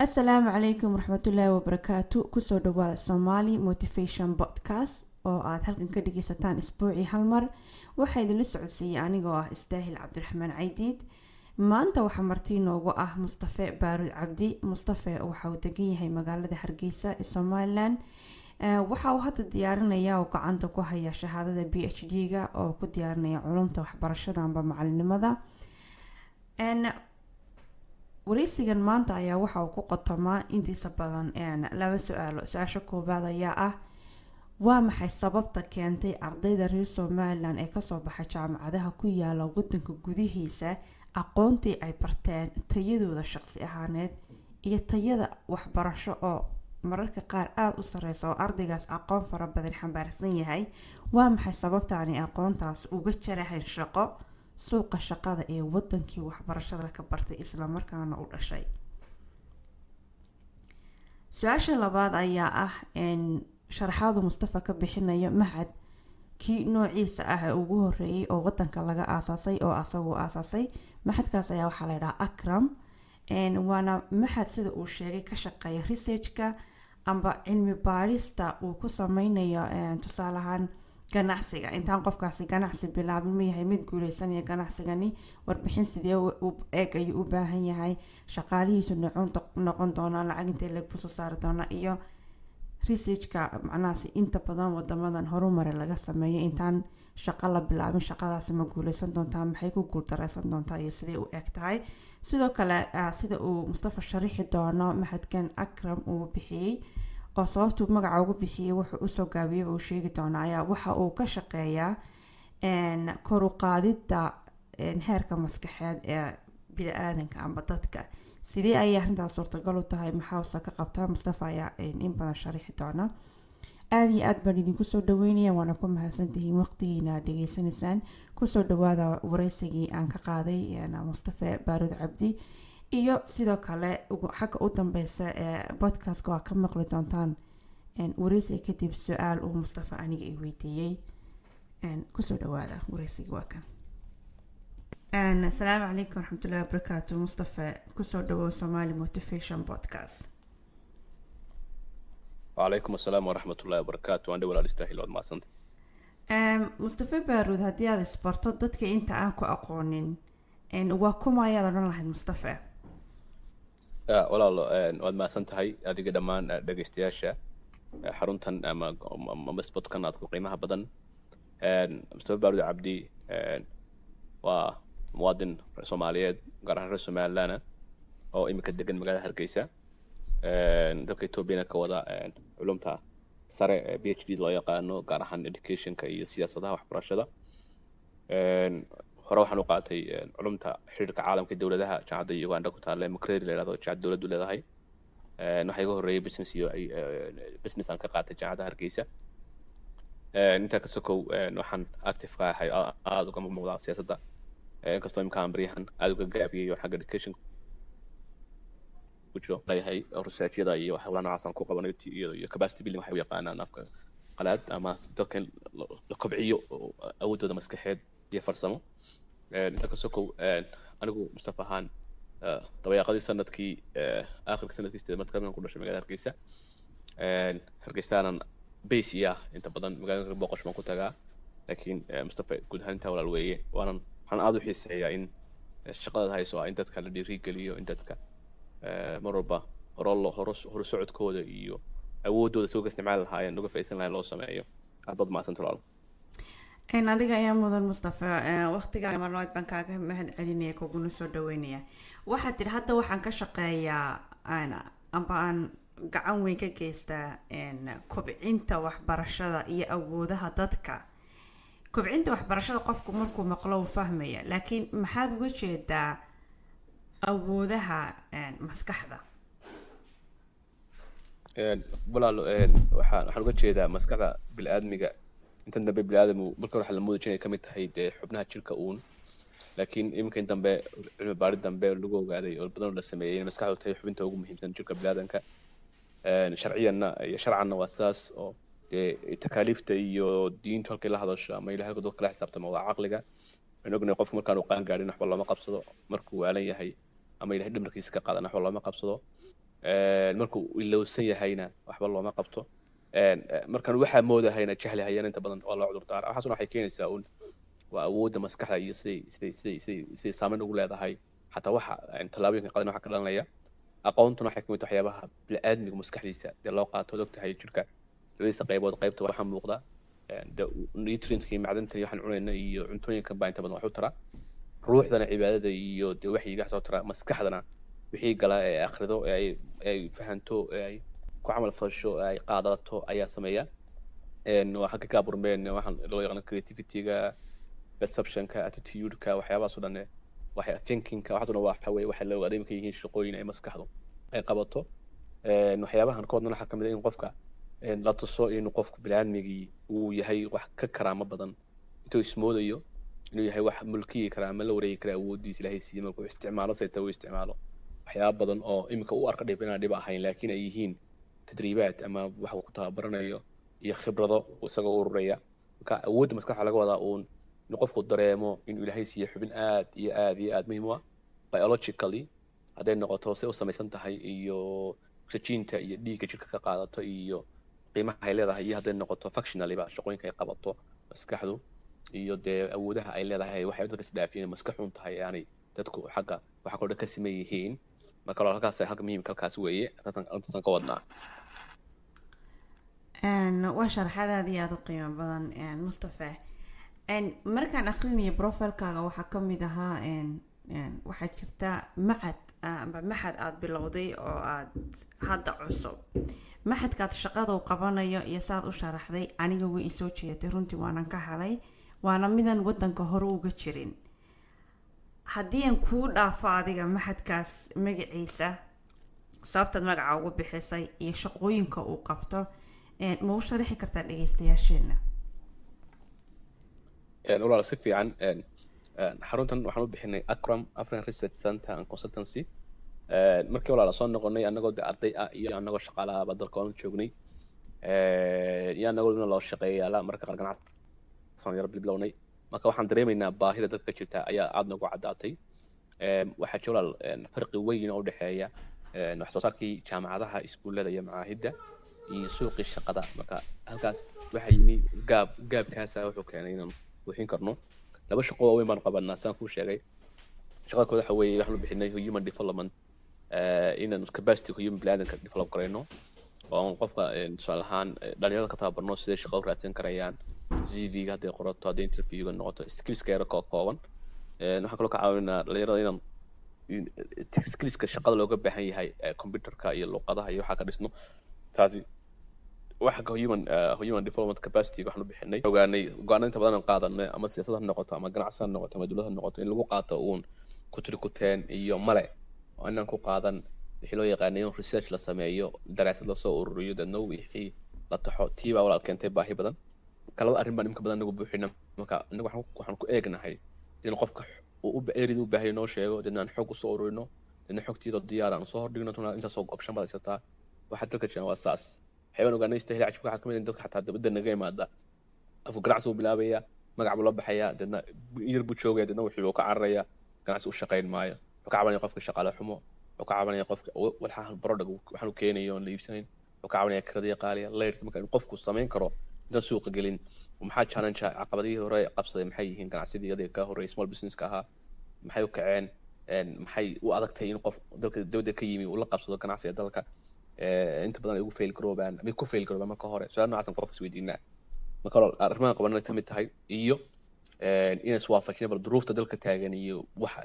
Asalaamu calaykum waraxmatullaahi wabarakaatu. Kusoo dhawaada Somali Motivation Podcast oo aad halkan ka dhageysataan isbuucii hal mar. Waxaa idinla socodsiiyay anigoo ah Istaahil Cabdiraxmaan Caydiid. Maanta waxaa marti inoogu ah Mustafa Baarud Cabdi. Mustafa waxa uu degan yahay magaalada Hargeysa ee Somaliland. Waxa uu hadda diyaarinayaa oo gacanta ku haya shahaadada PhD-ga oo ku diyaarinaya culumta waxbarashada amba macalinimada. wareysigan maanta ayaa waxa uu ku qotomaa intiisa badan laba su'aalo. Su'aasha koowaad ayaa ah waa maxay sababta keentay ardayda reer Somaliland ee kasoo baxay jaamacadaha ku yaala wadanka gudihiisa aqoontii ay barteen tayadooda shaqsi ahaaneed iyo tayada waxbarasho oo mararka qaar aad u sareyso oo ardaygaas aqoon fara badan xambaarsan yahay. Waa maxay sababta aan aqoontaas uga jarahayn shaqo suuqa shaqada ee wadankii waxbarashada ka bartay isla markaana u dhashay. Su'aasha labaad ayaa ah sharaxaadu Mustafa ka bixinayo mahad kii noociisa ah ee ugu horeeyay oo wadanka laga aasaasay oo asagoo aasaasay. Mahadkaas ayaa waxaa la yiraahdaa Akram. waana mahad sida uu sheegay ka shaqeeya research-ka amba cilmi baarista uu ku sameynayo tusaale ahaan ganacsiga. intaan qofkaasi ganacsi bilaabin ma yahay mid guuleysanaya ganacsigani, warbixin sidee eeg ayuu u baahan yahay, shaqaalihiisu noqon doonaan, lacag intee lagu soo saari doonaa, iyo research-ka macnahaasi inta badan wadamadan horumar laga sameeyo intaan shaqo la bilaabin shaqadaasi ma guuleysan doontaa, maxay ku guuldareysan doontaa iyo sidee u eg tahay. sidoo kale sida uu Mustafa sharixi doono mahadkan Akram uu bixiyay oo sababtu magaca ugu bixiyay wuxuu u soo gaabiyay uu sheegi doona ayaa waxa uu ka shaqeeyaa kor u qaadida heerka maskaxeed ee bini'aadanka amba dadka. sidee ay arrintaas suurtagal u tahay, maxaa ka qabtaa Mustafa ayaa in badan sharixi doona. aad iyo aad baan idinku soo dhaweynaya, waana ku mahadsantihiin waqtigiina dhageysanaysaan. kusoo dhawaada wareysigii aan ka qaaday Mustafa Baarud Cabdi. iyo sidoo kale xagga u dambeysa ee podcast-ka waa ka maqli doontaan wareysi kadib su'aal uu Mustafa aniga i weydiiyay. kusoo dhawaada wareysiga waa kan. Assalaamu calaykum waraxmatullaahi wabarakaatu. Mustafa, kusoo dhawow Somali Motivation Podcast. وعليكم السلام ورحمة الله وبركاته. وأنا ولا أستاهل ولا ما صنت. Mustafa Baarud, haddii aad isbarto dadka inta aan ku aqoonin waa kuma ayaad odhan lahayd Mustafa? ولا ولا ما صنت هاي هذه قدمان دقيستياشة حرونتن أما مسبوط كانت قيمها بدن. مستوى بارود عبدي ومواطن سوماليات قرر السومال لنا أو إما كدقن مقالة هرقيسة. dadka Ethiopia ka wada culumta sare PhD loo yaqaano gaar ahaan education-ka iyo siyaasadaha waxbarashada. hore waxaan u qaatay culumta xiriirka caalamka dawladaha jaamacadda Uganda ku taala Makerere la yiraahdo jaamacad dawladdu leedahay. waxay iga horeeyay business iyo business aan ka qaatay jaamacadda Hargeysa. inta ka sokow waxaan active ka ahay aad uga muuqda siyaasadda inkastoo imkaan bariyahan aad uga gaabiyay xagga education وجو لهي research يدا iyo waxa laan caasan ku qabanay iyo capacity building waxa uu yaqaanaan afka qalaad ama dadka la kobciyo awoodooda maskaxeed iyo farsamo. inta ka sokow anigu Mustafa ahaan dabayaqadii sanadkii aakhirka sanadkii markaan ku dhashay magaalada Hargeysa. Hargeysaanan base inta badan magaalada boqosh ma ku tagaa, laakiin Mustafa guud ahaan inta walaal weeye waxaan aad u xiiseeyaa in shaqada hayso in dadka la dhiirigeliyo, in dadka marba hor socodkooda iyo awoodooda soo isticmaal lahaayeen uga faa'iideysan lahayn loo sameeyo. aad ma san tolaal adiga ayaa mudan Mustafa. waqtiga marlaad baan kaaga mahad celinaya kuguna soo dhaweynaya. waxaad tiri hadda waxaan ka shaqeeyaa aan gacan weyn ka geystaa kobcinta waxbarashada iyo awoodaha dadka. kobcinta waxbarashada qofku markuu maqlo uu fahmaya, laakiin maxaad uga jeedaa awoodaha maskaxda? walaalo waxaan uga jeedaa maskaxda bini'aadmiga inta dambe bini'aadmu marka waxa la muujinay kamid tahay xubnaha jirka uun, laakiin imkan dambe cilmi baarid dambe lagu ogaaday oo badan la sameeyay in maskaxdu tahay xubinta ugu muhiimsan jirka bini'aadanka. sharciyanna waa saas oo takaaliifta iyo diinta halkay la hadasho ama ilaahay dadka la xisaabtamo waa caqliga. waxaan ognahay qofku markaan uu qaan gaarin waxba lama qabsado, markuu waalan yahay ama ilaahay dhimarkiisa ka qaadan waxba lama qabsado. markuu ilowsan yahayna waxba looma qabto markaan waxaa moodahayna jahli hayaan inta badan waa loo cudur daara waxaasuna waxay keenaysaa un waa awoodda maskaxda iyo siday saameyn ugu leedahay xataa waxa tallaabooyinka qadan waxa ka dhalanaya aqoontuna waxay kamid tahay waxyaabaha bini'aadmiga maskaxdiisa dee loo qaato og tahay jirka labadiisa qaybood qaybta waxaa muuqda nutrientkii macdanta iyo waxaan cunayna iyo cuntooyinkan baa inta badan wax u tara ruuxdana cibaadada iyo dee waxyiga soo tara maskaxdana wixii gala ee akhrido ay fahanto ay ku camal fasho ay qaadato ayaa sameeya waxa ka burmeen waxaan loo yaqaan creativity-ga perception-ka attitude-ka waxyaabahaas oo dhan waxay thinking-ka waxaasuna waxa weeye waxa loo adeemi ka yihiin shaqooyin ay maskaxdu ay qabato waxyaabahan koodna waxa kamid ah in qofka la tuso inuu qofku bilaadmigii uu yahay wax ka karaamo badan intuu ismoodayo inuu yahay wax mulkiyi kara ama la wareegi kara awoodiisa ilaahay siiyey markuu isticmaalo sayta uu isticmaalo waxyaaba badan oo imika u arka dhib inaan dhib ahayn laakiin ay yihiin tadriibaad ama wax uu ku tababaranayo iyo khibrado isagoo ururaya marka awoodda maskaxda laga wadaa uun inuu qofku dareemo inuu ilaahay siiyey xubin aad iyo aad muhiim u ah biologically hadday noqoto si u samaysan tahay iyo oxygeenta iyo dhiigga jirka ka qaadato iyo qiimaha ay leedahay iyo hadday noqoto functionally ba shaqooyinka ay qabato maskaxdu iyo dee awoodaha ay leedahay waxay dadka isdhaafiyeen maskaxuun tahay aanay dadku xagga waxa kordha ka siman yihiin marka halkaas halka muhiimka halkaas weeye taasan ka wadnaa waa sharaxaad aad u qiimo badan Mustafa markaan akhrinaya profilekaaga waxaa ka mid ahaa waxaa jirta maxad aad bilowday oo aad hadda cusub maxadkaad shaqada u qabanayo iyo saad u sharaxday aniga way isoo jeeday runtii waanan ka helay waana midan wadanka hore uga jirin haddii aan kuu dhaafo adiga maxadkaas magaciisa sababtaad magaca ugu bixisay iyo shaqooyinka uu qabto ma u sharaxi kartaa dhageystayaasheena walaal si fiican xaruntan waxaan u bixinay Akram African Research Center and Consultancy markii walaal soo noqonay anagoo arday ah iyo anagoo shaqaalaha badalka aan joognay iyo anagoo loo shaqeeyaa marka qaar ganacsi soo yar bilowday marka waxaan dareemaynaa baahida dadka jirta ayaa aad nagu cadaatay waxa jira farqi weyn oo u dhaxeeya wax soo saarkii jaamacadaha iskuulada iyo macaahidda iyo suuqii shaqada marka halkaas waxa yimi gaabkaas wuxuu keenay inaan wixin karno laba shaqo oo weyn baan qabanaa saan ku sheegay shaqada kooda waxa weeye waxaan u bixinay human development inaan capacity human planning develop karayno oo qofka tusaale ahaan dhalinyarada ka tababarno sidee shaqo u raadsan karayaan CV-ga hadday qorato hadday interview-ga noqoto skills-ka yar kooban waxaan kaloo ka caawinaa dhalinyarada inaan skills-ka shaqada looga baahan yahay computerka iyo luqadaha iyo waxa ka dhisno taasi waxa human development capacity waxaan u bixinay ogaanay go'aanaynta badan aan qaadanay ama siyaasadda ha noqoto ama ganacsi ha noqoto ama dawladda ha noqoto in lagu qaato uun kutirikuteen iyo male oo inaan ku qaadan wixii loo yaqaanay in research la sameeyo daraasad la soo ururiyo dadna wixii la taxo tiiba walaal keentay baahi badan kalada arrin baan imka badan nagu buuxina marka anagu waxaan ku eegnahay in qofka uu erid u baahay noo sheego dadna xog u soo ururino dadna xogtiida diyaar aan soo hordhigno tuna inta soo option baad haysataa waxa dalka jira waa saas xayawaan ogaanay istahil cajibka waxa kamid dadka xataa dabada naga imaada afu ganacsi uu bilaabaya magac buu la baxaya dadna yar buu joogay dadna wuxuu ka cararaya ganacsi u shaqeyn maayo wuxuu ka cabanaya qofka shaqaale xumo wuxuu ka cabanaya qofka waxa product waxaan u keenayo la iibsanayn wuxuu ka cabanaya kirada qaaliya leerka marka in qofku sameyn karo inta suuqa gelin maxaa challenge caqabadihii hore qabsaday maxay yihiin ganacsidii adeeg ka horeeyay small business ka ahaa maxay u kaceen maxay u adagtay in qof dalka dawladda ka yimi uu la qabsado ganacsiga dalka inta badan ay ugu fail garoobaan ama ku fail garoobaan marka hore su'aal noocaas qof isweydiinaa marka arrimaha qabanay kamid tahay iyo in iswaafajin bal duruufta dalka taagan iyo waxa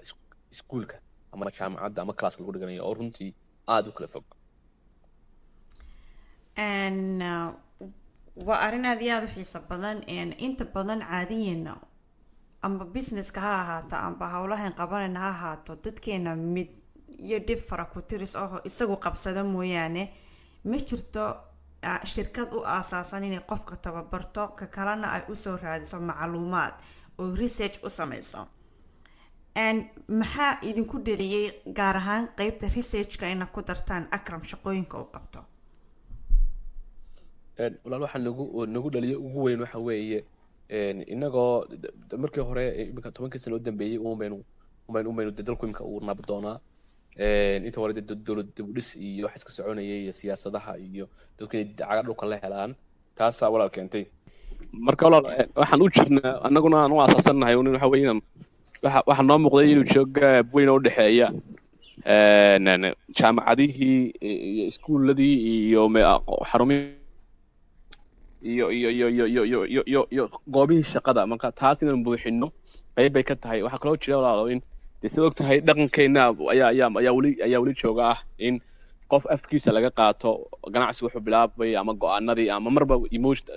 iskuulka ama jaamacadda ama class lagu dhiganayo oo runtii aad u kala fog waa arrin aad iyo aad u xiiso badan inta badan caadiyeena ama businesska ha ahaato amba howlahan qabanayna ha ahaato dadkeena mid iyo dhib fara ku tiris oo isagu qabsada mooyaane ma jirto shirkad u aasaasan inay qofka tababarto ka kalena ay usoo raadiso macluumaad oo research u samayso maxaa idinku dhaliyay gaar ahaan qeybta researchka inaad ku dartaan Akram shaqooyinka uu qabto walaal waxa nagu dhaliyay ugu weyn waxa weeye inagoo markii hore 10 sano u dambeeyay umaynu dalku imka uu nabad doonaa inta hore dowlad dib u dhis iyo wax iska soconayay iyo siyaasadaha iyo dadku inay caga dhulka la helaan taasaa walaal keentay marka walaal waxaan u jirnaa annaguna aan u aasaasannahay waxa weeyaan waxa noo muuqday inuu jiro gaab weyn oo u dhexeeya jaamacadihii iyo iskuuladii iyo xarumihii iyo goobihii shaqada marka taas inaan buuxino qayb bay ka tahay waxaa kaloo jira walaalo in dee sida og tahay dhaqankeena ayaa weli jooga ah in qof afkiisa laga qaato ganacsi wuxuu bilaabay ama go-aanadii ama marba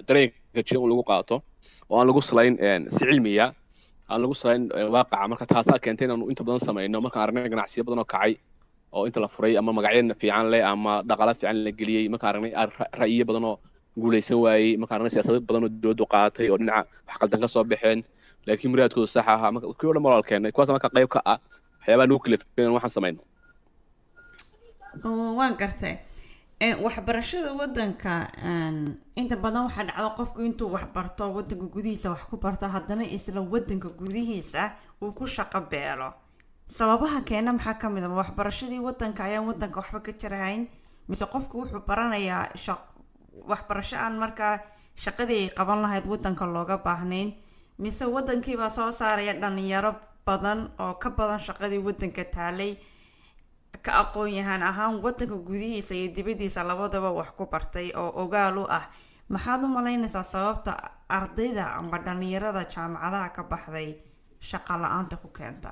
dareenka jira in lagu qaato oo aan lagu salayn si cilmiya aan lagu salayn waaqaca marka taasaa keentay inaanu inta badan samayno markaan aragnay ganacsiyo badan oo kacay oo inta la furay ama magacyo fiican leh ama dhaqaale fiican la geliyey markaan aragnay ra'yiyo badan oo guulaysan waayey markaan aragnay siyaasado badan oo dowladdu qaatay oo dhinaca wax qaldan ka soo baxeen laakiin muraadkoodu sax ahaa marka kii oo dhan walaal keenay kuwaas marka qayb ka ah waxyaabaha nagu kalifeen waxaan samayno waan gartay waxbarashada wadanka inta badan waxaa dhacda qofku intuu wax barto wadanka gudihiisa wax ku barto haddana isla wadanka gudihiisa uu ku shaqo beelo sababaha keena maxaa ka mid ah waxbarashadii wadanka ayaan wadanka waxba ka jirahayn mise qofku wuxuu baranayaa waxbarasho aan markaa shaqadii ay qaban lahayd wadanka looga baahnayn mise wadankiibaa soo saaraya dhalinyaro badan oo ka badan shaqadii wadanka taalay ka aqoon-yahaan ahaan wadanka gudihiisa iyo dibadiisa labadaba wax ku bartay oo ogaal u ah maxaad u malaynaysaa sababta ardayda amba dhalinyarada jaamacadaha ka baxday shaqa la-aanta ku keenta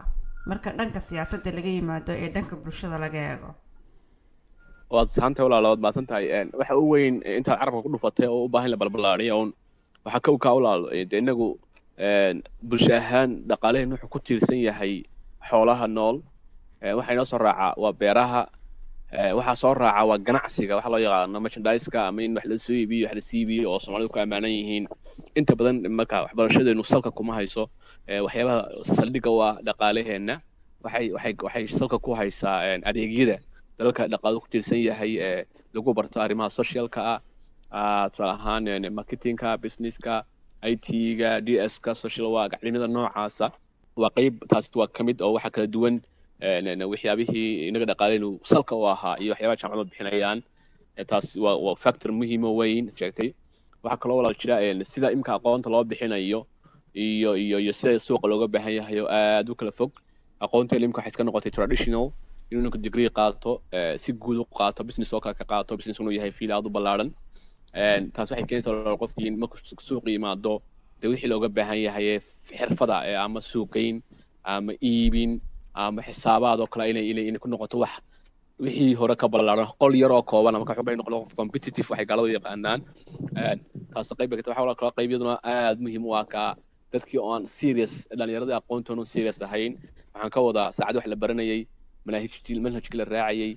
marka dhanka siyaasadda laga yimaado ee dhanka bulshada laga eego waad saxantay walaalood maasan tahay waxa u weyn intaad carabka ku dhufatay oo u baahan la balbalaariyo un waxaa ka kaa walaalo dee inagu bulsho ahaan dhaqaaleheen wuxuu ku tiirsan yahay xoolaha nool waxaa inoo soo raacaa waa beeraha waxaa soo raaca waa ganacsiga waxa loo yaqaano merchandise-ka ama in wax la soo iibiyo wax la sii iibiyo oo Soomaalidu ku amaanan yihiin inta badan marka waxbarashadeenu salka kuma hayso waxyaabaha saldhigga waa dhaqaalaheena waxay salka ku haysaa adeegyada dalka dhaqaalaha ku tiirsan yahay lagu barto arrimaha socialka tusaale ahaan marketingka businesska IT-ga DS-ka social work cilmiga noocaasa waa qayb taas waa ka mid oo waxa kala duwan waxyaabihii inaga dhaqaaleenu salka u ahaa iyo waxyaabaha jaamacadu bixinayaan taas waa factor muhiim oo weyn sheegtay waxaa kaloo walaal jira sida imka aqoonta loo bixinayo iyo sida suuqa looga baahan yahay oo aad u kala fog aqoonta imka waxay iska noqotay traditional inuu ninka degree qaato si guud u qaato business oo kale ka qaato business inuu yahay fiil aad u ballaaran taas waxay keenaysaa qofkii markuu suuq yimaado dee wixii looga baahan yahay xirfada ama suuqayn ama iibin ama xisaabaad oo kale inay ku noqoto wax wixii hore ka ballaaran qol yar oo kooban ama waxay noqon competitive waxay galadu yaqaanaan taas qayb ka tahay waxa kala qaybiyaduna aad muhiim u ah ka dadkii oo aan serious dhalinyarada aqoontoona serious ahayn waxaan ka wadaa saacad wax la baranayay manhajkii la raacayay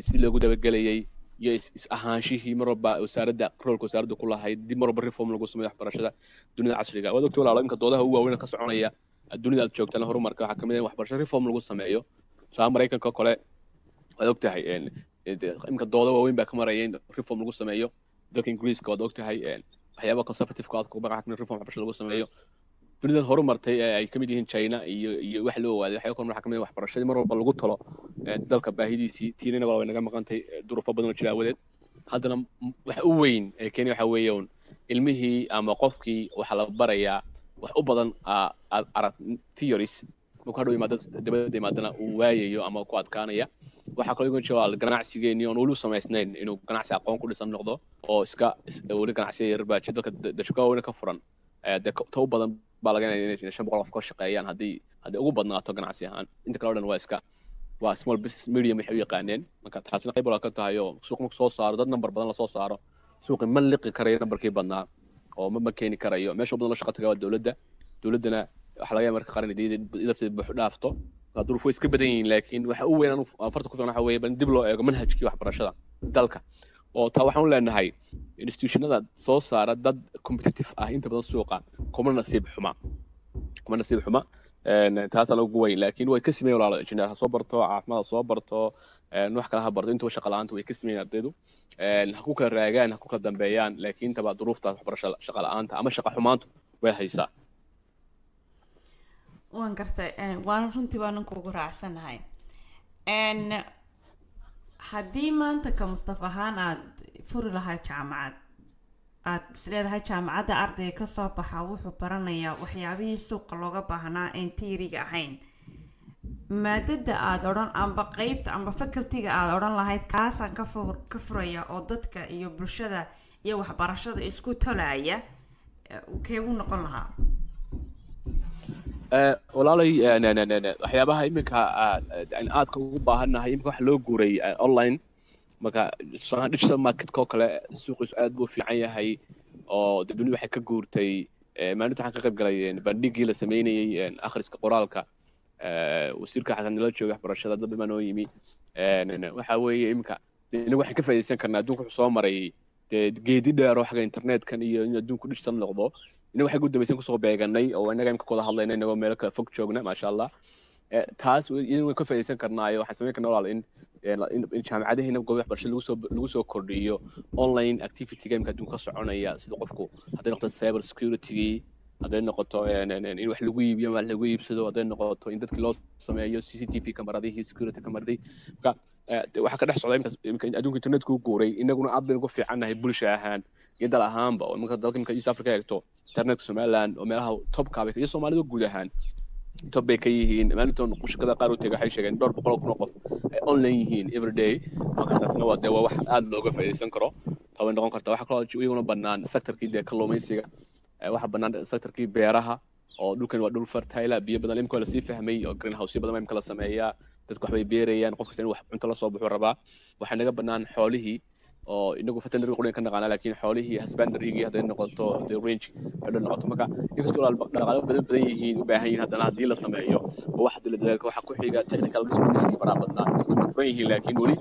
si loogu dabagelayay iyo is ahaanshihii marba wasaaradda roolka wasaaradda ku lahayd dib marba reform lagu sameeyo waxbarashada dunida casriga ah wadagto walaalo imka doodaha ugu waaweyn ka soconaya dunida aad joogtaan horumarka waxaa kamid ah waxbarasho reform lagu sameeyo soo Mareykanka kale waad ogtahay imka dooda waaweyn baa ka maraya in reform lagu sameeyo dalka Ingiriiska waad ogtahay waxyaabo conservative-ka aad ku baqaa in reform waxbarasho lagu sameeyo dunida horumartay ay kamid yihiin China iyo wax loo waaday waxyaabo kale waxa kamid ah waxbarashada mar walba lagu talo dalka baahidiisii tiinina waa naga maqantay duruufo badan oo jira wadeed haddana waxa u weyn ee Kenya waxa weeyaan ilmihii ama qofkii waxa la barayaa wax u badan theories marka hadhow dibadda imaadana uu waayayo ama ku adkaanaya waxaa kaloo igu jira ganacsigeeni oo wali samaysnayn inuu ganacsi aqoon ku dhisan noqdo oo iska wali ganacsi yar baa jira dalka dashkooda ka furan ta u badan baa laga yaabaa inay 500 qof ka shaqeeyaan haddii ugu badnaato ganacsi ahaan inta kale oo dhan waa small business medium waxay u yaqaaneen marka taasina qayb ka tahay oo suuqa soo saaro dad number badan la soo saaro suuqa ma liqi karayo numberkii badnaa oo ma keeni karayo meesha badan la shaqo tagaa dowladana waxa laga yaabaa marka qaran idafteed buux dhaafto duruufo iska badan yihiin laakiin waxa u weyn farta ku fiican waxa weeye bal dib loo eego manhajkii waxbarashada dalka oo taa waxaan u leenahay institutionada soo saara dad competitive ah inta badan suuqa kuma nasiib xuma taas la ugu weyn laakiin way ka sameeyeen walaalo engineer ha soo barto caafimaad soo barto wax kala ha barto inta shaqo la'aanta way ka sameeyeen ardaydu ha ku kala raagaan ha ku kala dambeeyaan laakiin taba duruufta waxbarashada shaqo la'aanta ama shaqo xumaantu way haysaa waan gartay waan runtii waan kugu raacsanahay ان haddii maanta ka Mustafa ahaan aad furi lahayd jaamacad aad isleedahay jaamacadda ardayga ka soo baxa wuxuu baranayaa waxyaabihii suuqa looga baahnaa aan tiiriga ahayn maadada aad oran amba qaybta amba faculty-ga aad oran lahayd kaasaan ka furaya oo dadka iyo bulshada iyo waxbarashada isku tolaya keebu noqon lahaa walaalay waxyaabaha iminka aadka ugu baahanahay iminka wax loo guuray online marka digital market ko kale suuqiisu aad buu fiican yahay oo dadweynuhu waxay ka guurtay maalinta waxaan ka qayb galay bandhigii la sameynayay akhriska qoraalka wasiirka xasan nala jooga waxbarashada dad badan oo yimi waxa weeye iminka inagu waxaan ka faa'iideysan karnaa adduunka wuxuu soo maray geedi dheer oo xagga internetkan iyo in adduunku digital noqdo inagu waxay guddamaysan kusoo beeganay oo inaga imka wada hadlayna inagoo meelo kala fog joogna maasha allah taas inagu ka faa'iideysan karnaayo waxaan samayn karnaa walaal in jaamacadaheena goob waxbarasho lagu soo kordhiyo online activity game ka adduunka soconaya sida qofku hadday noqoto cyber security hadday noqoto in wax lagu iibiyo ama lagu iibsado hadday noqoto in dadkii loo sameeyo CCTV kamaradihii security kamaradii marka waxa ka dhex socda imka adduunka internetku guuray inaguna aad baynu ugu fiicannahay bulsho ahaan iyo dal ahaanba oo iminka dalka imka East Africa eegto internetka Somaliland oo meelaha topka iyo Soomaalida guud ahaan top bay ka yihiin maalintan shaqada qaar u tagay waxay sheegeen 200 kun oo qof ay online yihiin every day marka taasna waa wax aad looga faa'iideysan karo taban noqon karta waxa kale oo iyaguna bannaan sectorkii kalluumaysiga waxa bannaan sectorkii beeraha oo dhulkan waa dhul fertile biyo badan imka la sii fahmay oo greenhouse badan imka la sameeyaa dadku waxbay beerayaan qof kasta inuu wax cunto la soo baxo rabaa waxa naga bannaan xoolihii oo inagu veterinary qodin ka naqaana laakiin xoolihii husbandry-gii hadday noqoto the range hadday noqoto marka inkastoo dhaqaale badan yihiin u baahan yihiin haddana haddii la sameeyo wax hadii la dadaalka waxa ku xiga technical discipline fara badan inkastoo different yihiin laakiin weli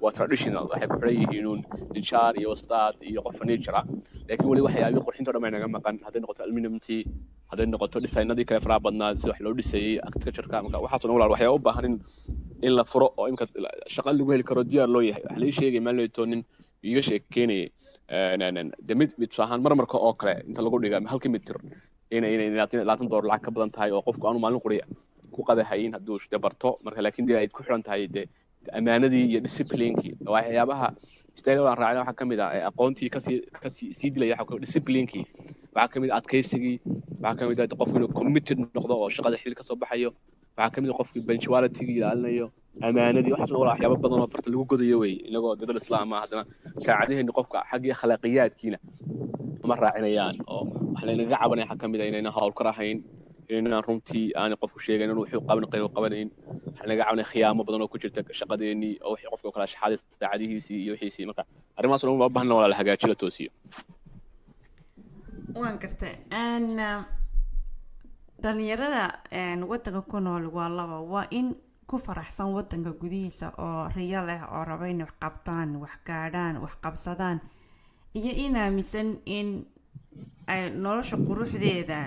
waa traditional waxay ku xiran yihiin injaar iyo ustaad iyo qof furniture laakiin weli waxyaabii qurxinta dhammaan naga maqan hadday noqoto aluminumtii hadday noqoto designadii kale fara badnaa sida wax loo dhisayay architecture-ka marka waxaas oo walaal waxyaabo u baahan in la furo oo imka shaqo lagu heli karo diyaar loo yahay wax la sheegay maalin iga sheekeynay mid sahan marmarka oo kale inta lagu dhiga halka mitir inay $20 lacag ka badan tahay oo qofku aanu maalin quriya ku qadahayn hadduu barto marka laakiin ay ku xiran tahay amaanadii iyo discipline-kii waxyaabaha istayl aan raacay waxa kamid ah aqoontii ka sii dilaya waxa discipline-kii waxa kamid ah adkaysigii waxa kamid ah qofku inuu committed noqdo oo shaqada xil ka soo baxayo waxa kamid ah qofku punctuality-ga ilaalinayo amaanadii waxaas oo waxyaabo badan oo farta lagu godayo way inagoo dad islaam ah hadana shaacadaheena qofka xagga akhlaaqiyadkiina ma raacinayaan oo wax la inaga cabanay waxa kamid ah inayna hawl ka rahayn inaan runtii aan qofku sheegayn inuu wuxuu qabanayn waxa laga cabanay khiyaamo badan oo ku jirta shaqadeeni oo wixii qofka kala shaxaday saacadihiisii iyo wixiisii marka arrimahaas oo u baahan wala la hagaajiyo la toosiyo waan gartay dhalinyarada wadanka ku nool waa in ku faraxsan wadanka gudihiisa oo riyo leh oo raba inay wax qabtaan wax gaadhaan wax qabsadaan iyo in aaminsan in ay nolosha quruxdeeda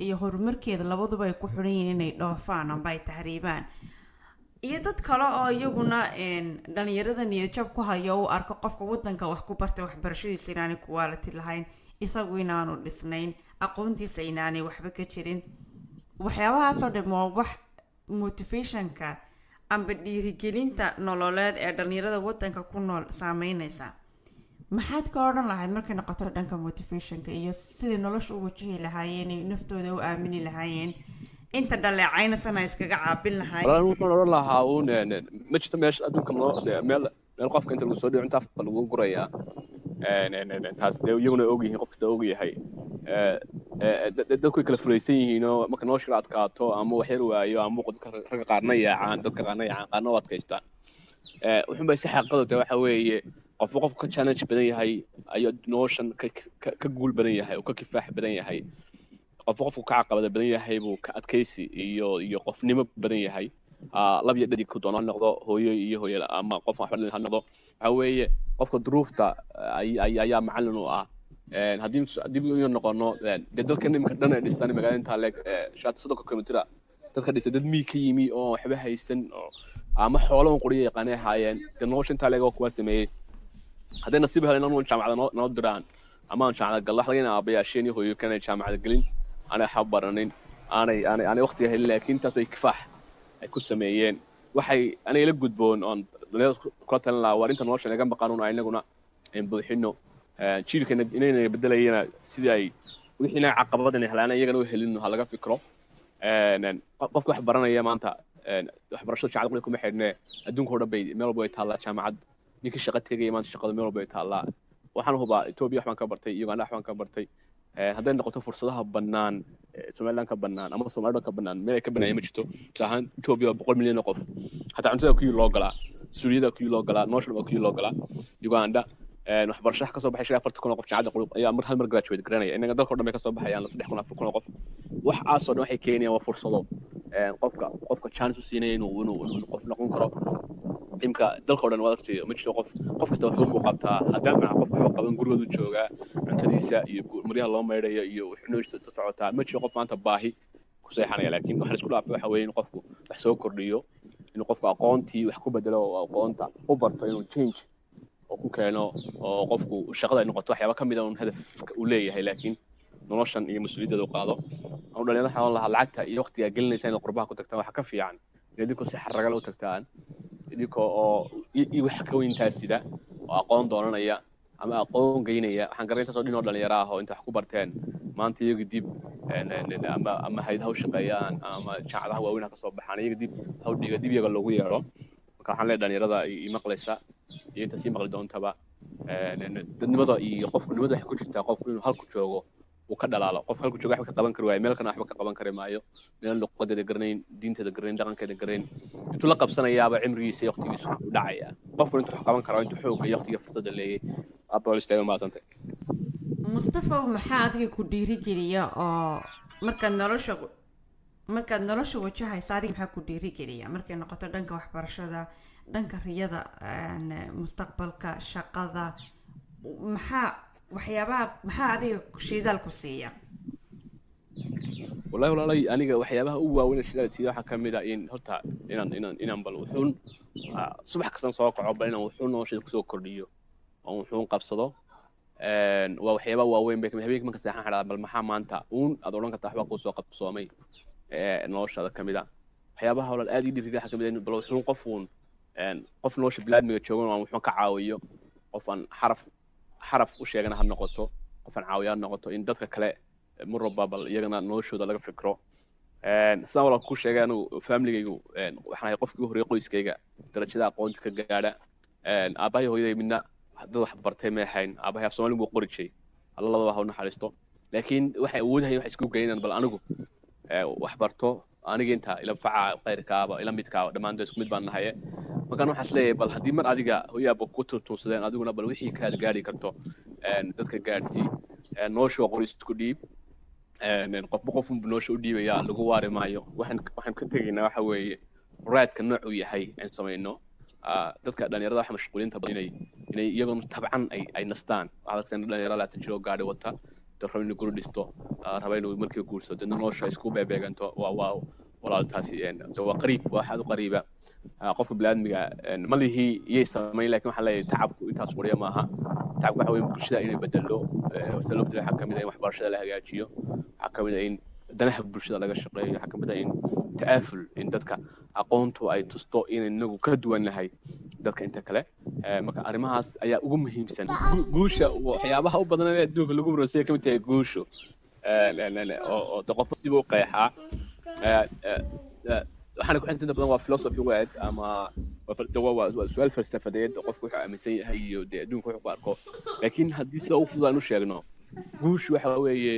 iyo horumarkeeda labaduba ay ku xiran yihiin inay dhoofaan amba ay tahriibaan iyo dad kale oo iyaguna dhalinyarada niyad jab ku hayo u arko qofka wadanka wax ku bartay waxbarashadiisa inaanay quality lahayn isagu inaanu dhisnayn aqoontiisa inaanay waxba ka jirin waxyaabahaasoo dhan waa wax motivationka amba dhiirigelinta nololeed ee dhalinyarada wadanka ku nool saameynaysa maxaad ka odhan lahayd markay noqoto dhanka motivationka iyo sidii nolosha u wajihi lahaayeen iyo naftooda u aamini lahaayeen inta dhaleecaynasana iskaga caabin lahayd walaal wuxuu odhan lahaa ma jirto meesha adduunka meel qofka inta lagu soo dhigo inta afka lagu gurayaa taas iyaguna og yihiin qof kasta og yahay dadku kala fulaysan yihiin oo marka nolosha adkaato ama wax yar waayo ama ragga qaarna yaacaan dadka qaarna yaacaan qaarna u adkaystaan wuxuun bay si xaqiiqadu tahay waxa weeye qofku ka challenge badan yahay ayuu noloshan ka guul badan yahay oo ka kifaax badan yahay qofku ka caqabada badan yahay buu ka adkaysi iyo qofnimo badan yahay lab iyo dhadig ku doona noqdo hooyo iyo hooyada ama qof waxba ha noqdo waxa weeye qofka duruufta ayaa macallin u ah haddii uu noqono dalka nimka dhan ay dhistaan magaalada inta leeg shaati 30 kilomitir dadka dhistay dad mii ka yimi oo waxba haysan ama xoolo qoriye yaqaanay haayeen nolosha inta leeg oo kuwa sameeyay hadday nasiib helaan inuu jaamacada noo diraan ama jaamacada gal wax laga yaabaa abayaasheen iyo hooyo kana jaamacada galin ana xabaranin aanay waqtiga helin laakiin taas way kifaax ay ku sameeyeen waxay aniga la gudboon oon dhalinyarada kula talin lahaa waa inta nolosha naga maqan una inaguna buuxino jiilkana inayna bedelayana sidii ay wixii caqabadana helaan iyagana u helin ha laga fikro qofka wax baranaya maanta waxbarashada jaamacad kuma xidhne adduunka oo dhan bay meel walba ay taallaa jaamacad ninkii shaqo tegaya maanta shaqada meel walba ay taallaa waxaan hubaa Ethiopia waxaan ka bartay Uganda waxaan ka bartay hadday noqoto fursadaha bannaan Somaliland ka bannaan ama Soomaaliland ka bannaan meel ay ka bannaan ma jirto tahan Ethiopia 100 milyan oo qof hatta cuntada ku loo galaa Suudiyada ku loo galaa nolosha ku loo galaa Uganda waxbarasho ka soo baxay 40 qof jaamacad qulub ayaa hal mar graduate garanaya inaga dalka oo dhan bay ka soo baxayaan 3 qof wax aasoo dhan waxay keenayaan waa fursado qofka chance u siinay inuu qof noqon karo imka dalka oo dhan wada tii ma jirto qof kasta wuxuu u qabtaa haddii ma qof wax qaban gurigooda jooga cuntadiisa iyo maryaha loo meereeyo iyo wuxuu soo socotaa ma jiro qof maanta baahi ku seexanaya laakiin waxa isku dhaafay waxa weeye in qofku wax soo kordhiyo in qofku aqoontii wax ku bedelo oo aqoonta u barto inuu change oo ku keeno oo qofku shaqada ay noqoto waxyaabo ka mid ah hadaf uu leeyahay laakiin noloshan iyo mas'uuliyadda uu qaado oo dhalinyarada waxaan lahaa lacagta iyo waqtiga gelinaysa in qurbaha ku tagtaan waxa ka fiican idinku si xaragal u tagtaan idinka oo wax ka weyntaas sida oo aqoon doonanaya ama aqoon geynaya waxaan garanaysaa soo dhinoo dhalinyaro ah oo inta wax ku barteen maanta iyaga dib ama hay'adaha u shaqeeyaan ama jaamacadaha waaweyn ka soo baxaan iyaga dib hawdhiga dib iyaga loogu yeero marka waxaan leeyahay dhalinyarada i maqlaysa iyo inta sii maqli doontaba dadnimada iyo qofnimada wax ku jirta qofku inuu halku joogo uu ka dhalaalo qof halku joogo wax ka qaban karo meel kana waxba ka qaban kari maayo meel luqadeeda garanayn diinteeda garanayn dhaqankeeda garanayn intuu la qabsanayaaba cimrigiisa iyo waqtigiisa u dhacaya qofku intuu wax qaban karo intuu xoog iyo waqtiga fursada leeyahay abal istaagay maasantay Mustafa maxaa adiga ku dhiiri geliya oo markaad nolosha wajahaysa adiga maxaa ku dhiiri geliya markay noqoto dhanka waxbarashada dhanka riyada mustaqbalka shaqada maxaa adiga shidaal ku siiya wallahi walaalay aniga waxyaabaha ugu waaweyn shidaal sida waxa kamid ah in horta inaan bal wuxuun subax kasta soo kaco bal inaan wuxuun nolosha ku soo kordhiyo oo wuxuun qabsado waa waxyaabaha waaweyn bay kamid habeenkii marka saxan xidhaa bal maxaa maanta aad oran kartaa waxba ku soo qabsoomay noloshada kamid ah waxyaabaha walaal aad ii dhiiriga waxa kamid ah bal wuxuun qof nolosha bilaadmiga joogan oo wuxuun ka caawiyo qof aan xaraf u sheegana ha noqoto qof aan caawiyaa noqoto in dadka kale marba bal iyagana noloshooda laga fikro sidaan walaal ku sheegay anigu familygaygu waxaan ahay qofkii ugu horreeyay qoyskayga darajada aqoonta ka gaadha aabahay hooyaday midna dad wax bartay ma ahayn aabahay af Soomaali buu qori jiray alla labada ha u naxariisto laakiin waxay awoodayeen wax isku geeyaan bal anigu wax barto aniga inta ila faca qayrkaaba ila midkaaba dhamaantood isku mid baan nahay markaan waxaas leeyahay bal haddii mar adiga hooyaaba ku turtuursadeen adiguna bal wixii ka gaari karto dadka gaarsii nolosha qoris isku dhiib qof nolosha u dhiibaya lagu waari maayo waxaan ka tegaynaa waxa weeye raadka nooc uu yahay aan sameeyno dadka dhalinyarada wax mashquulinta badan inay iyagoo tabcan ay nastaan waxaad dhalinyarada la tajiro gaari wata rabo inuu guri dhisto rabo inuu markii guursado dadna nolosha isku beebeeganto waa walaaltaasi waa qariib waa xad qariiba qofka bilaadmiga malihi iyay sameeyay laakiin waxa leeyahay tacabku intaas wariya maaha tacabku waxa weeye bulshada inay bedelo sababta waxa kamid ah in waxbarashada la hagaajiyo waxa kamid ah in danaha bulshada laga shaqeeyo waxa kamid ah in taaful in dadka aqoontu ay tusto in inagu ka duwanahay dadka inta kale marka arimahaas ayaa ugu muhiimsan guusha waxyaabaha u badan ee adduunka lagu roosay kamid tahay guushu oo qof si uu qeexaa waxaan ku xinta badan waa philosophy word ama waa su'aal falsafadeed qofku wuxuu aaminsan yahay iyo adduunka wuxuu arko laakiin haddii sida uu fududaan u sheegno guushu waxa weeye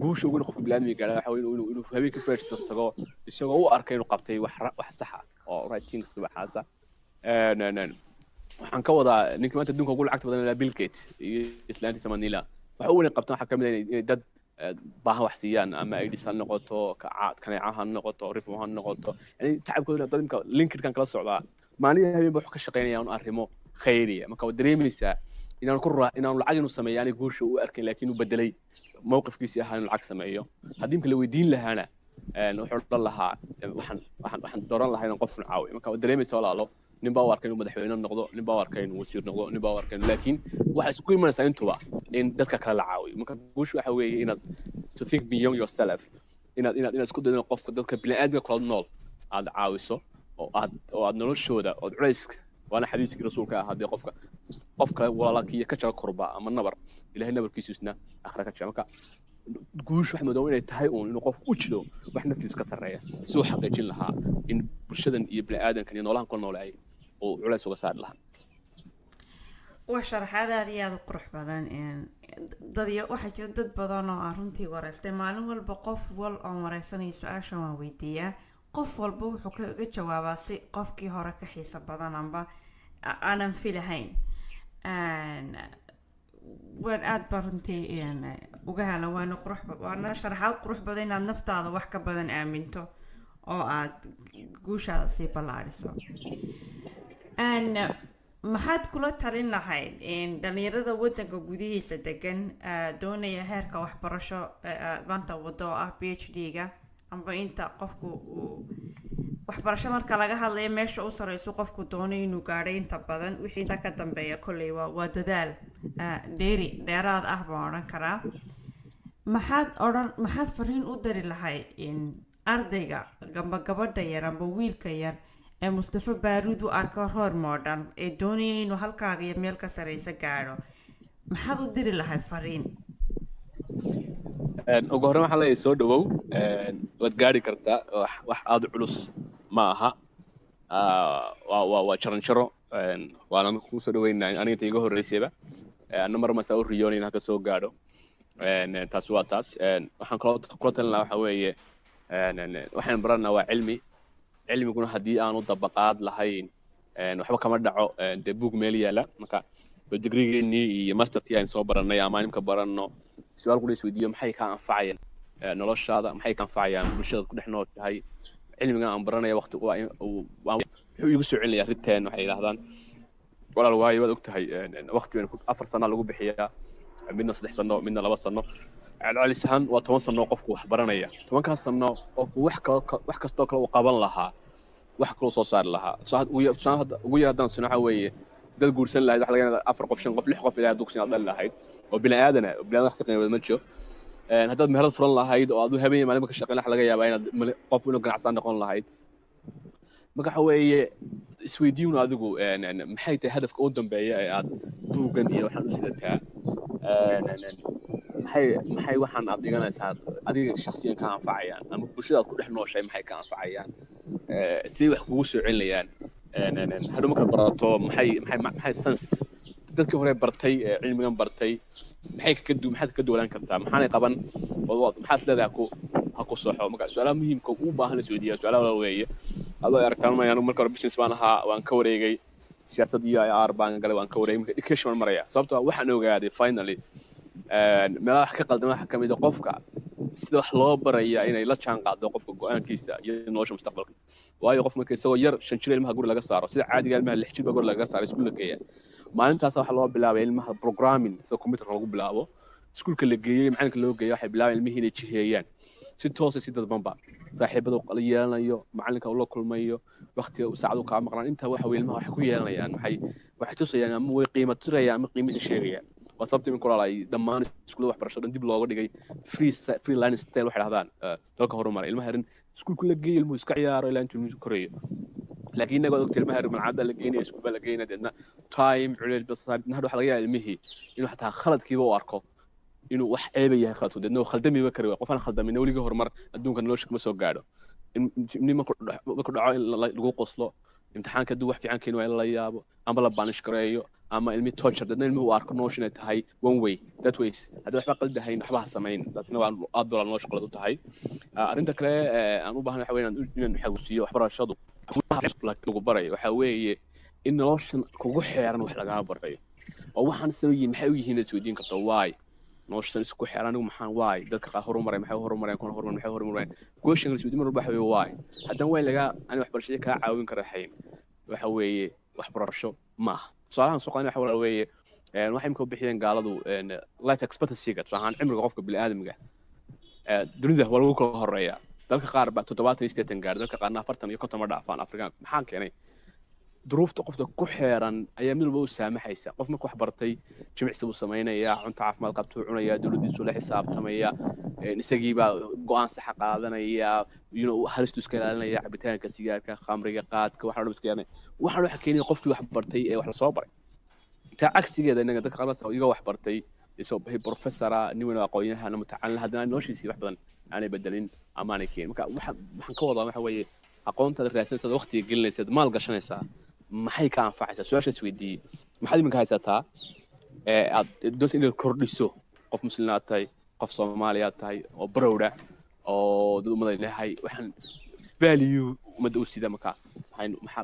guusha ugu qofka bilaadmiga gaadha waxa weeye inuu habeenkii fresh tago isagoo u arkay inuu qabtay wax sax ah oo right things waxaasa waxaan ka wadaa ninka maanta adduunka ugu lacagta badan Bill Gates iyo islaantiisa Manila waxa uu qabtaan waxa kamid ah inay dad baahan wax siiyaan ama ay dhisan noqoto kaneecaha noqoto rifmaha noqoto yani tacabkooda dadka LinkedIn kala socdaa maalin habeen wax ka shaqeynayaan arrimo khayriya marka wad dareemaysaa inaan lacag inuu sameeyo yani guusha uu arkay laakiin uu bedelay mowqifkiisa ahaa inuu lacag sameeyo haddii la weydiin lahaana wuxuu dhan lahaa waxaan dooran lahaa inaan qof caawiyo marka wad dareemaysaa walaalo nin baa arkay inuu madaxweyne noqdo nin baa arkay inuu wasiir noqdo nin baa arkay laakiin waxa isku imanaysaa intuba in dadka kale la caawiyo marka guusha waxa weeye inaad to think beyond yourself inaad isku dayo qofka dadka bini'aadamka kala nool aad caawiso oo aad noloshooda oo culayska waana xadiiskii rasuulka ah hadii qof kale walaalkii ka jara kurba ama nabar ilaahay nabarkiisu isna akhra ka jamaka guush wax madow inay tahay inuu qof u jido wax naftiisu ka sareeya soo xaqeejin lahaa in bulshadan iyo bini'aadankan iyo noolahan kala noolaay oo culays uga saar lahaa وشرحات هذه قروح بدن ضد واحد جدد بدن عرنتي ورثة معلومة البقف والأمريسان يسأل شو ويديا قف والبوح وكجواب سي قف كي هرك حساب بدن عم أنا في لهين وأنا برنتي يعني وجهلا وأنا قروح وأنا شرحات قروح بدن عن نفط هذا وحكة بدن آمنته أو عاد جوشة سي بلارسو أنا maxaad kula talin lahayd in dhalinyarada wadanka gudihiisa degan doonaya heerka waxbarasho maanta wado ah PhD-ga amba inta qofku waxbarasho marka laga hadlayo meesha uu sareyso qofku doonayo inuu gaadho inta badan wixii inta ka dambeeya kulay waa dadaal dheeraad ah baan oran karaa maxaad fariin u dari lahayd in ardayga gabadha yar amba wiilka yar Mustafa Baruud arko hor modern doonaya inuu halkaaga iyo meel ka sareysa gaadho maxaad u diri lahayd fariin ugu horreyn waxaan leeyahay soo dhawow waad gaari kartaa wax aad culus ma aha waa jaranjaro waana ku soo dhaweynaa aniga inta iga horreysayba anna mar ma soo riyoonayna ka soo gaadho taas waa taas waxaan kula talin lahaa waxa weeye waxaan baranaa waa cilmiguna haddii aanu dabaqaad lahayn waxba kama dhaco dee buug meel yaala marka digrigeennii iyo mastertii aan soo baranay ama imka baranno su'aal ku isweydiiyo maxay ka anfacayaan noloshaada maxay ka anfacayaan bulshada ku dhex nooshahay cilmigan aan baranaya waqti wuxuu igu soo celinayaa riteen waxay yiraahdaan walaal waayo waad ogtahay waqti weyn 4 sano lagu bixiyaa midna 3 sano midna 2 sano علشان وتواصل نوقف وحبرنا طبعا كان صنع wax kastoo kale uu qaban lahaa wax kale soo saar lahaa ugu yaraadaan sinaca weeye dad guursan lahayd waxa laga yaabaa 4 qof 5 qof 6 qof ilaa dugsiga dal lahayd oo bini'aadana wax ka qiimo ma jiro haddaad meherad furan lahayd oo aad u habeen maalin ka shaqeyn lahayd laga yaabaa inaad qof inuu ganacsan noqon lahayd marka weeye isweydiin adigu maxay tahay hadafka ugu dambeeya ee aad buugan iyo waxaan u sidataa maxay waxaan aad dhiganaysaa adiga shakhsiyan ka anfacayaan ama bulshada ku dhex nooshay maxay ka anfacayaan si wax kugu soo celinayaan hadhow marka barato maxay sense dadkii hore bartay cilmigan bartay maxaad ka duwalaan kartaa maxaanay qaban maxaad leedahay ha ku soxo marka su'aalaha muhiimka u baahan isweydiiyaa su'aalaha weeye adoo aragtaan ma yaanu marka hore business baan ahaa waan ka wareegay siyaasadda iyo IR baan galay waan ka wareegay marka education maraya sababtoo waxaan ogaaday finally meelaha wax ka qaldan waxa kamid ah qofka sida wax loo baraya inay la jaan qaado qofka go'aankiisa iyo nolosha mustaqbalka waayo qof markay isagoo yar 5 jir ilmaha guri laga saaro sida caadiga ilmaha 6 jir guri laga saaro iskuulka geeya maalintaas waxa loo bilaabay ilmaha programming sida computer lagu bilaabo iskuulka la geeyay macalinka loo geeyo waxay bilaabeen ilmihiina inay jiheeyaan si toos ah si dadbanba saaxiibada u qaliyanayo macalinka uu la kulmayo waqtiga uu saacadu ka maqnaan inta waxa ilmaha wax ku yeelanayaan waxay tusayaan ama way qiimo tirayaan ama qiimo sheegayaan وصبتي من كل على دمان سكول واحد برشلونة دي بلوغ دقي فري لاين ستايل واحد هذان تلقى هرمار المهرن سكول كله جي الموسيقى عيار إلى أنتم كورية لكن نقول دكتور المهر من عادة لقينا سكول بلقينا دنا تايم على بس نهدو حلقة المهي إنه حتى خلط كيبا واركو إنه وح أبي خلطه دنا خلدمي بكري وقفنا خلدمي نولي هرمار الدون كان لوش كمسوا قاعدة إني ما كنت لقوا قصله امتحان كدو wax fiican keenay la yaabo ama la banish gareeyo ama ilmi torture dadna ilmi u arko notion ay tahay one way that ways hada waxba qaldahayn waxba sameyn dadna waa aad dolan loo shaqada u tahay arinta kale aan u baahanahay inaan xagusiyo waxbarashadu lagu barayo waxa weeye in noloshan kugu xeeran wax laga barayo oo waxaan sameeyay maxay u yihiin isweydiin karto why noloshan isku xeeran anigu maxaan why dadka qaar horumaray maxay horumareen question isweydiin mar walba waxa why hadan way laga ani waxbarashada ka caawin kara xayn waxa weeye waxbarasho ma salahan suuqana waxa weeye waxay imka bixiyeen gaaladu life expectancy ga sahan cimriga qofka bil aadamiga dunida waa lagu kala horeeyaa dalka qaar ba 78 gaar dalka qaarna 40 iyo 50 ma dhaafaan afrikaan maxaan keenay duruufta qofka ku xeeran ayaa mid walba u saamaxaysa qof marka wax bartay jimicsi buu samaynayaa cunto caafimaad qabtuu cunayaa dowladdiisu la xisaabtamaya isagiibaa go-aan saxa qaadanaya halistu iska ilaalinaya cabitaanka sigaarka khamriga qaadka waxaan dhan iska ilaalinaya waxaan waxa keenaya qofkii wax bartay ee wax la soo baray taa cagsigeeda inaga dadka qaarna iyaga wax bartay isoo bahay professora nin weyn oo aqoon-yahan mutacallin haddana noloshiisii wax badan aanay bedelin ama aanay keenin marka waxaan ka wadaa waxa weeye aqoontaada raadsanaysaad waqtiga gelinaysaad maal gashanaysaa maxay ka anfacaysaa su-aashaas weydiiyey maxaad iminka haysataa aad doonta inaad kordhiso qof muslimaad tahay qof soomaaliyaad tahay oo barowda oo dad ummaday leeyahay waxaan value ummadda u sida marka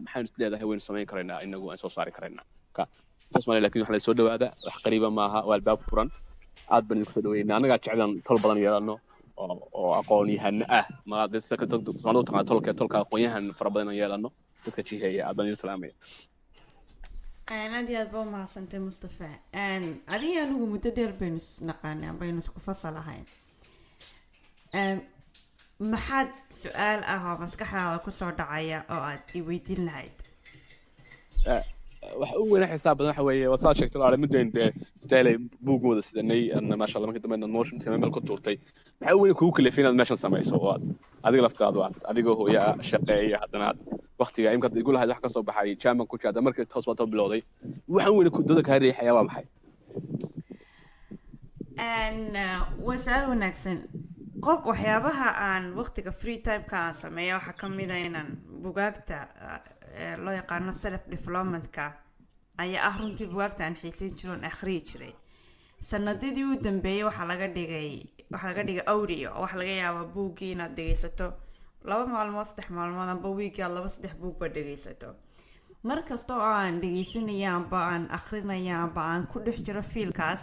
maxaynu leedahay waynu samayn karaynaa inagu aan soo saari karaynaa marka soomaaliya laakiin waxaa la soo dhawaada wax qariiba maaha waa albaab furan aad baan idinku soo dhaweynaa annagaa jeclaan tol badan yeelano oo aqoon-yahano ah soomaalida u taqaana tolka aqoon-yahan fara badan aan yeelano dadka jiheeya aad baan idin salaamaya aad iyo aad baa umahadsantay Mustafa adiga anigu muddo dheer baynu naqaanaa baynu isku fasal ahayn maxaad su-aal ah oo maskaxdaada kusoo dhacaya oo aad i weydiin lahayd waxa ugu weyn xisaab badan waxa weeye wasaa sheegtay oo mideen istaylay buugooda sidanay ma sha Allah markii dambe motion tamam meel ku tuurtay waxa ugu weyn kugu kaleefin inaad meeshan samayso oo adiga laftaadu adigoo hooya shaqeeya haddana waqtiga imka igu lahayd wax ka soo baxay chairman ku jira markii toos wada bilowday waxaan weyn ku dad ka riixaya waa maxay wasaal wanaagsan qof waxyaabaha aan waqtiga free time ka aan sameeyo waxa kamid ah inaan bugaagta loo yaqaano self development-ka ayaa runtii bugaagta aan xiisin jiroon akhriyi jiray sanadadii u dambeeyay waxaa laga dhigay audio wax laga yaabaa buuggii inaad dhegaysato 2 maalmood 3 maalmood amba week aad 2-3 buug ba dhegaysato markasta oo aan dhegaysanaya amba aan akhrinaya amba aan ku dhex jiro fiilkaas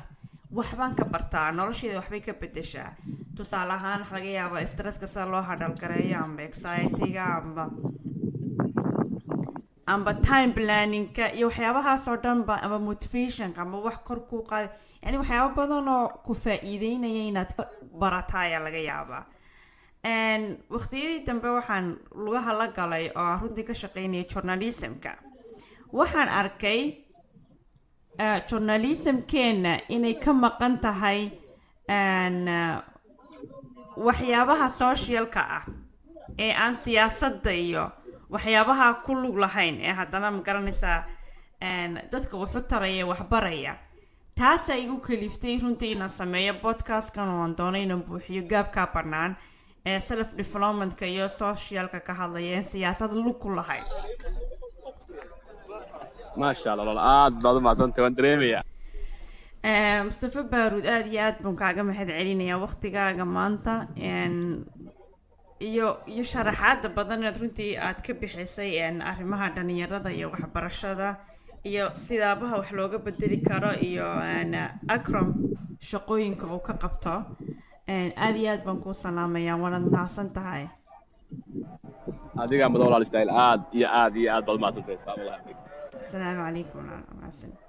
waxbaan ka bartaa nolosheeda waxbay ka bedeshaa tusaale ahaan waxa laga yaabaa stresska sida loo handle gareeyo amba anxiety-ga amba time planning-ka iyo waxyaabahaas oo dhan amba motivation-ka amba wax kor ku qaad yani waxyaabo badan oo ku faa'iideynaya inaad barataaya laga yaabaa waqtiyadii dambe waxaan lugaha la galay oo runtii ka shaqeynaya journalism-ka waxaan arkay journalism-keena inay ka maqan tahay waxyaabaha social-ka ah ee aan siyaasadda iyo waxyaabaha ku lug lahayn ee haddana ma garanaysaa dadka wuxuu taraya wax baraya taas ay igu kaliftay runtii inaan sameeyo podcast-kan oo aan doonay inaan buuxiyo gaabka bannaan ee self development-ka iyo social-ka ka hadlaya in siyaasad lug ku lahayn maasha Allah aad baad u maasantay waan dareemayaa Mustafa Baarud aad iyo aad baan kaaga mahad celinayaa waqtigaaga maanta iyo sharaxaad badan inaad runtii aad ka bixisay arrimaha dhalinyarada iyo waxbarashada iyo sidaabaha wax looga bedeli karo iyo Akram shaqooyinka uu ka qabto aad iyo aad baan ku salaamayaa waad mahadsan tahay adiga madawlaal style aad iyo aad baad mahadsantahay السلام عليكم ورحمة الله وبركاته